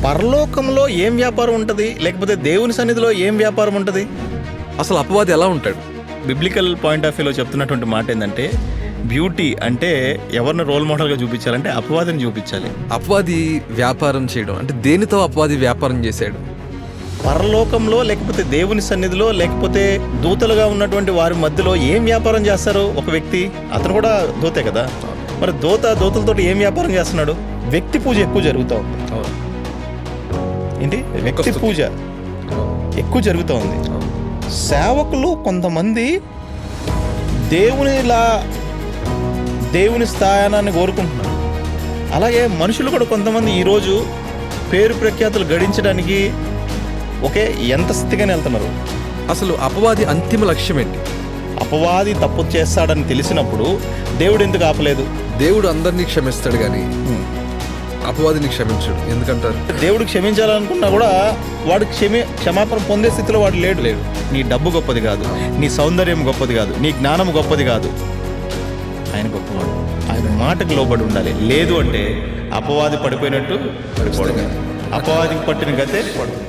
పరలోకంలో ఏం వ్యాపారం ఉంటుంది, లేకపోతే దేవుని సన్నిధిలో ఏం వ్యాపారం ఉంటుంది? అసలు అపవాది ఎలా ఉంటాడు? బిబ్లికల్ పాయింట్ ఆఫ్ వ్యూలో చెప్తున్నటువంటి మాట ఏంటంటే, బ్యూటీ అంటే ఎవరిని రోల్ మోడల్గా చూపించాలంటే అపవాదిని చూపించాలి. అపవాది వ్యాపారం చేయడం అంటే దేనితో అపవాది వ్యాపారం చేశాడు? పరలోకంలో లేకపోతే దేవుని సన్నిధిలో లేకపోతే దూతలుగా ఉన్నటువంటి వారి మధ్యలో ఏం వ్యాపారం చేస్తారు ఒక వ్యక్తి? అతను కూడా దూతే కదా. మరి దూతలతో ఏం వ్యాపారం చేస్తున్నాడు? వ్యక్తి పూజ ఎక్కువ జరుగుతూ ఉంది. ఏంటి? వ్యక్తి పూజ ఎక్కువ జరుగుతూ ఉంది. సేవకులు కొంతమంది దేవుని స్థానాన్ని కోరుకుంటున్నారు. అలాగే మనుషులు కూడా కొంతమంది ఈరోజు పేరు ప్రఖ్యాతులు గడించడానికి ఎంత స్థితిగానే వెళ్తున్నారు. అసలు అపవాది అంతిమ లక్ష్యం ఏంటి? అపవాది తప్పు చేస్తాడని తెలిసినప్పుడు దేవుడు ఎందుకు ఆపలేదు? దేవుడు అందరినీ క్షమిస్తాడు కానీ అపవాదిని క్షమించాడు. ఎందుకంటారు? దేవుడు క్షమించాలనుకున్నా కూడా వాడు క్షమాపణ పొందే స్థితిలో వాడు లేడు. నీ డబ్బు గొప్పది కాదు, నీ సౌందర్యం గొప్పది కాదు, నీ జ్ఞానం గొప్పది కాదు. ఆయన గొప్పవాడు. ఆయన మాటకు లోబడి ఉండాలి. లేదు అంటే అపవాది పడిపోయినట్టు పడిపోవడం. అపవాదికి పట్టిన గతే పడుతుంది.